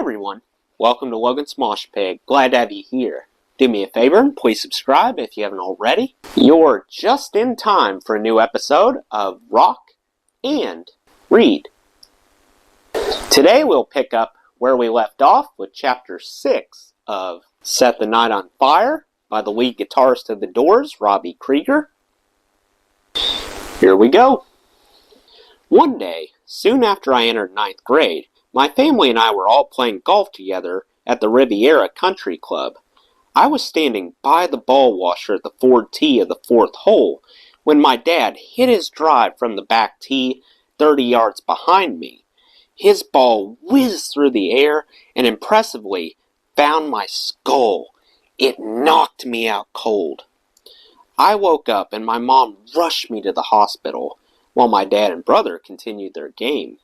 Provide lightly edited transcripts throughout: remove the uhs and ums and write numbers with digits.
everyone, welcome to Logan's Mosh Pig. Glad to have you here. Do me a favor and please subscribe if you haven't already. You're just in time for a new episode of Rock and Read. Today we'll pick up where we left off with Chapter 6 of Set the Night on Fire by the lead guitarist of the Doors, Robby Krieger. Here we go. One day, soon after I entered 9th grade, my family and I were all playing golf together at the Riviera Country Club. I was standing by the ball washer at the forward tee of the 4th hole when my dad hit his drive from the back tee 30 yards behind me. His ball whizzed through the air and impressively found my skull. It knocked me out cold. I woke up and my mom rushed me to the hospital while my dad and brother continued their game.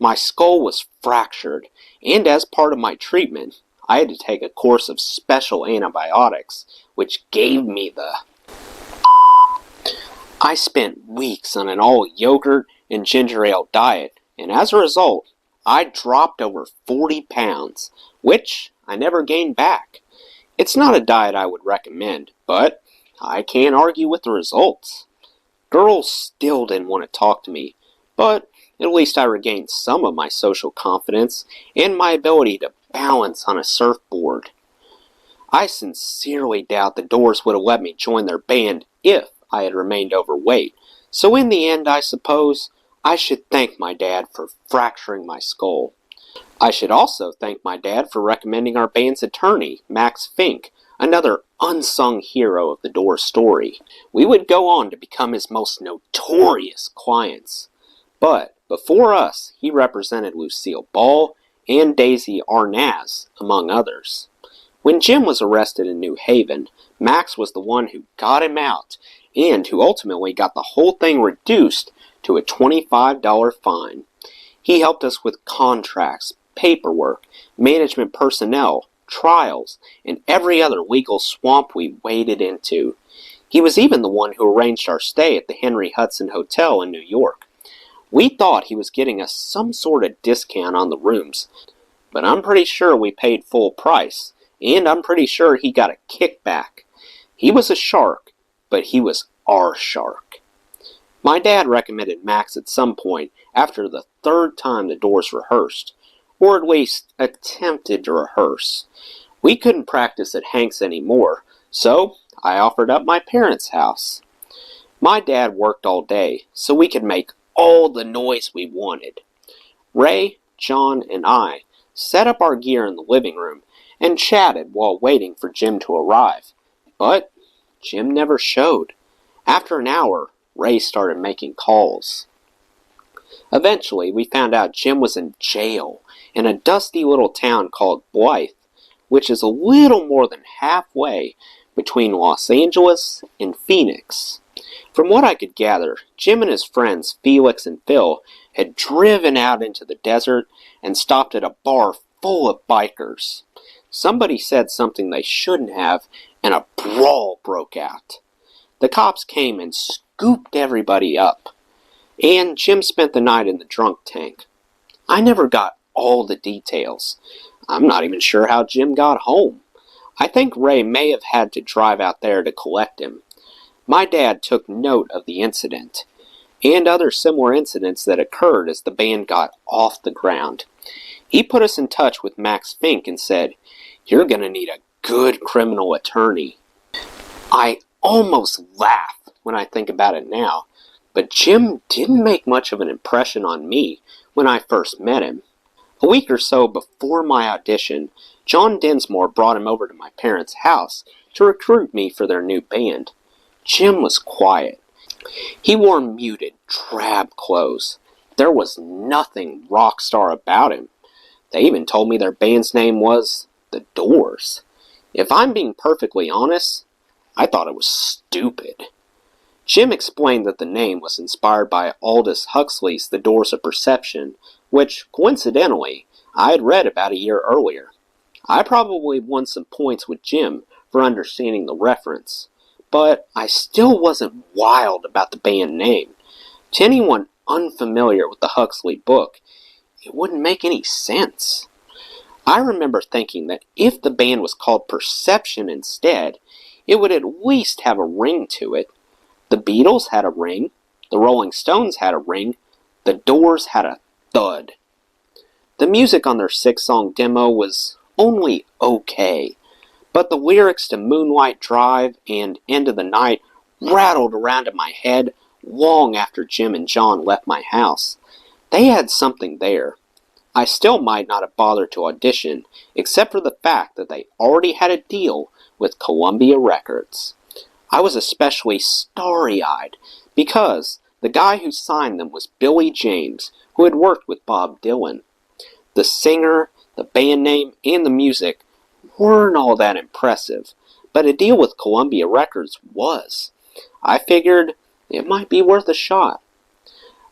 My skull was fractured, and as part of my treatment, I had to take a course of special antibiotics, which gave me the... I spent weeks on an all-yogurt and ginger ale diet, and as a result, I dropped over 40 pounds, which I never gained back. It's not a diet I would recommend, but I can't argue with the results. Girls still didn't want to talk to me, but at least I regained some of my social confidence and my ability to balance on a surfboard. I sincerely doubt the Doors would have let me join their band if I had remained overweight, so in the end, I suppose, I should thank my dad for fracturing my skull. I should also thank my dad for recommending our band's attorney, Max Fink, another unsung hero of the Doors story. We would go on to become his most notorious clients. But before us, he represented Lucille Ball and Daisy Arnaz, among others. When Jim was arrested in New Haven, Max was the one who got him out, and who ultimately got the whole thing reduced to a $25 fine. He helped us with contracts, paperwork, management personnel, trials, and every other legal swamp we waded into. He was even the one who arranged our stay at the Henry Hudson Hotel in New York. We thought he was getting us some sort of discount on the rooms, but I'm pretty sure we paid full price, and I'm pretty sure he got a kickback. He was a shark, but he was our shark. My dad recommended Max at some point after the 3rd time the Doors rehearsed, or at least attempted to rehearse. We couldn't practice at Hank's anymore, so I offered up my parents' house. My dad worked all day, so we could make all the noise we wanted. Ray, John, and I set up our gear in the living room and chatted while waiting for Jim to arrive. But Jim never showed. After an hour, Ray started making calls. Eventually, we found out Jim was in jail in a dusty little town called Blythe, which is a little more than halfway between Los Angeles and Phoenix. From what I could gather, Jim and his friends, Felix and Phil, had driven out into the desert and stopped at a bar full of bikers. Somebody said something they shouldn't have, and a brawl broke out. The cops came and scooped everybody up, and Jim spent the night in the drunk tank. I never got all the details. I'm not even sure how Jim got home. I think Ray may have had to drive out there to collect him. My dad took note of the incident, and other similar incidents that occurred as the band got off the ground. He put us in touch with Max Fink and said, "You're going to need a good criminal attorney." I almost laugh when I think about it now, but Jim didn't make much of an impression on me when I first met him. A week or so before my audition, John Dinsmore brought him over to my parents' house to recruit me for their new band. Jim was quiet. He wore muted, drab clothes. There was nothing rock star about him. They even told me their band's name was The Doors. If I'm being perfectly honest, I thought it was stupid. Jim explained that the name was inspired by Aldous Huxley's The Doors of Perception, which, coincidentally, I had read about a year earlier. I probably won some points with Jim for understanding the reference, but I still wasn't wild about the band name. To anyone unfamiliar with the Huxley book, it wouldn't make any sense. I remember thinking that if the band was called Perception instead, it would at least have a ring to it. The Beatles had a ring, the Rolling Stones had a ring, the Doors had a thud. The music on their 6-song demo was only okay, but the lyrics to Moonlight Drive and End of the Night rattled around in my head long after Jim and John left my house. They had something there. I still might not have bothered to audition, except for the fact that they already had a deal with Columbia Records. I was especially starry-eyed because the guy who signed them was Billy James, who had worked with Bob Dylan. The singer, the band name, and the music weren't all that impressive, but a deal with Columbia Records was. I figured it might be worth a shot.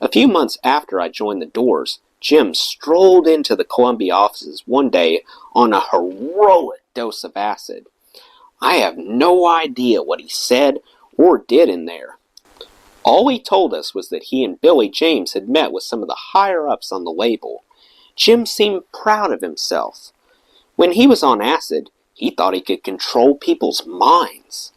A few months after I joined the Doors, Jim strolled into the Columbia offices one day on a heroic dose of acid. I have no idea what he said or did in there. All he told us was that he and Billy James had met with some of the higher-ups on the label. Jim seemed proud of himself. When he was on acid, he thought he could control people's minds.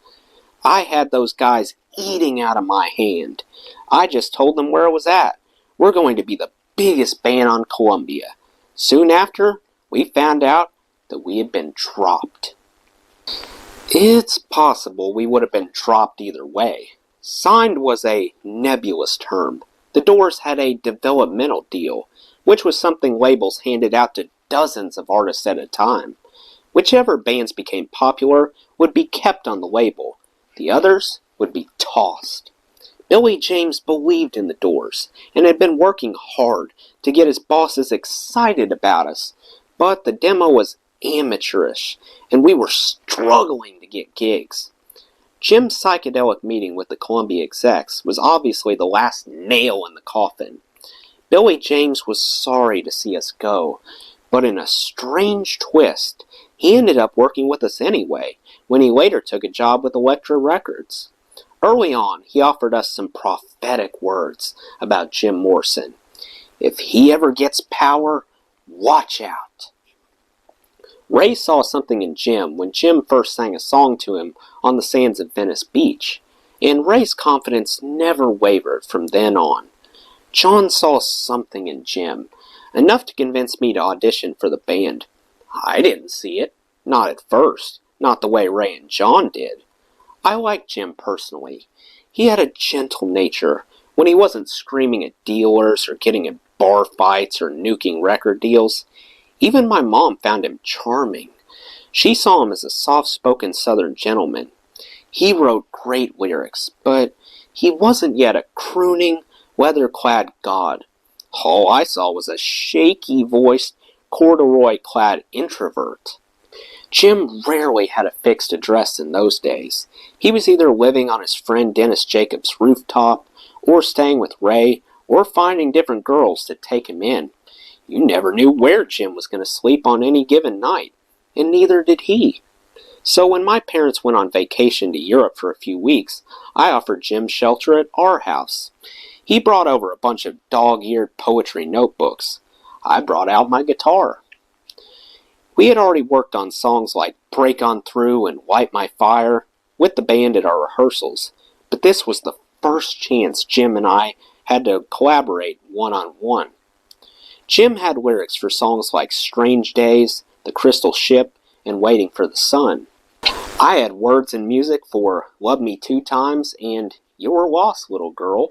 I had those guys eating out of my hand. I just told them where it was at. We're going to be the biggest band on Columbia. Soon after, we found out that we had been dropped. It's possible we would have been dropped either way. Signed was a nebulous term. The Doors had a developmental deal, which was something labels handed out to dozens of artists at a time. Whichever bands became popular would be kept on the label. The others would be tossed. Billy James believed in the Doors and had been working hard to get his bosses excited about us, but the demo was amateurish and we were struggling to get gigs. Jim's psychedelic meeting with the Columbia execs was obviously the last nail in the coffin. Billy James was sorry to see us go, but in a strange twist, he ended up working with us anyway, when he later took a job with Elektra Records. Early on, he offered us some prophetic words about Jim Morrison. If he ever gets power, watch out. Ray saw something in Jim when Jim first sang a song to him on the sands of Venice Beach, and Ray's confidence never wavered from then on. John saw something in Jim, enough to convince me to audition for the band. I didn't see it, not at first, not the way Ray and John did. I liked Jim personally. He had a gentle nature when he wasn't screaming at dealers or getting in bar fights or nuking record deals. Even my mom found him charming. She saw him as a soft-spoken Southern gentleman. He wrote great lyrics, but he wasn't yet a crooning, leather-clad god. All I saw was a shaky-voiced, corduroy-clad introvert. Jim rarely had a fixed address in those days. He was either living on his friend Dennis Jacobs' rooftop, or staying with Ray, or finding different girls to take him in. You never knew where Jim was going to sleep on any given night, and neither did he. So when my parents went on vacation to Europe for a few weeks, I offered Jim shelter at our house. He brought over a bunch of dog-eared poetry notebooks. I brought out my guitar. We had already worked on songs like Break On Through and Light My Fire with the band at our rehearsals, but this was the first chance Jim and I had to collaborate one-on-one. Jim had lyrics for songs like Strange Days, The Crystal Ship, and Waiting for the Sun. I had words and music for Love Me Two Times and You're Lost, Little Girl.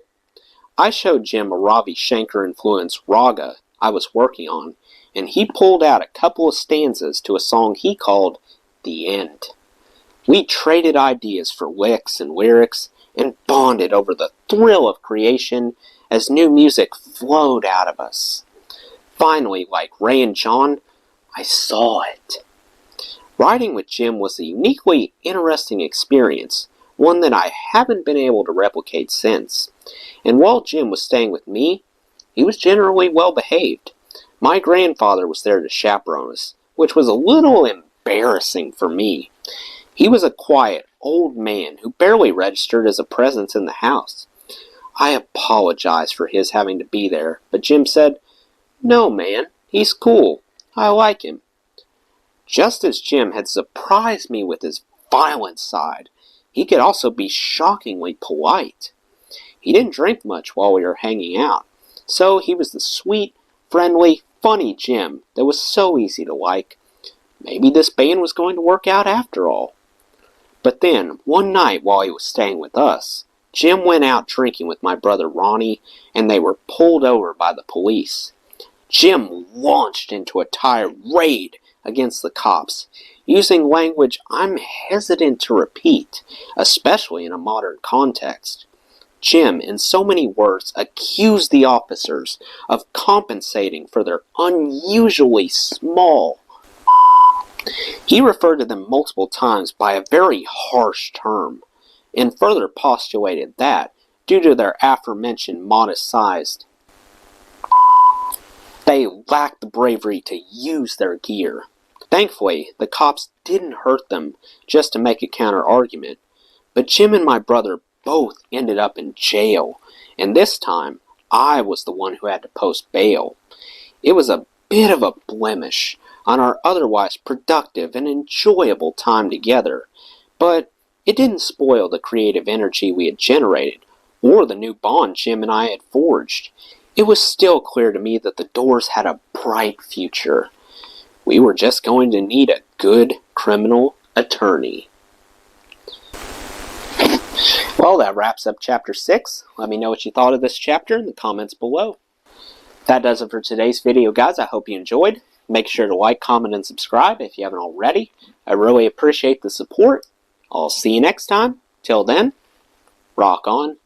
I showed Jim a Ravi Shankar-influenced raga I was working on, and he pulled out a couple of stanzas to a song he called The End. We traded ideas for licks and lyrics and bonded over the thrill of creation as new music flowed out of us. Finally, like Ray and John, I saw it. Writing with Jim was a uniquely interesting experience, one that I haven't been able to replicate since. And while Jim was staying with me, he was generally well behaved. My grandfather was there to chaperone us, which was a little embarrassing for me. He was a quiet, old man who barely registered as a presence in the house. I apologized for his having to be there, but Jim said, "No, man, he's cool. I like him." Just as Jim had surprised me with his violent side, he could also be shockingly polite. He didn't drink much while we were hanging out, so he was the sweet, friendly, funny Jim that was so easy to like. Maybe this band was going to work out after all. But then, one night while he was staying with us, Jim went out drinking with my brother Ronnie, and they were pulled over by the police. Jim launched into a tirade against the cops, using language I'm hesitant to repeat, especially in a modern context. Jim, in so many words, accused the officers of compensating for their unusually small. He referred to them multiple times by a very harsh term, and further postulated that, due to their aforementioned modest size, they lacked the bravery to use their gear. Thankfully, the cops didn't hurt them just to make a counter-argument, but Jim and my brother both ended up in jail, and this time, I was the one who had to post bail. It was a bit of a blemish on our otherwise productive and enjoyable time together, but it didn't spoil the creative energy we had generated, or the new bond Jim and I had forged. It was still clear to me that the Doors had a bright future. We were just going to need a good criminal attorney. Well, that wraps up Chapter 6. Let me know what you thought of this chapter in the comments below. That does it for today's video, guys. I hope you enjoyed. Make sure to like, comment, and subscribe if you haven't already. I really appreciate the support. I'll see you next time. Till then, rock on.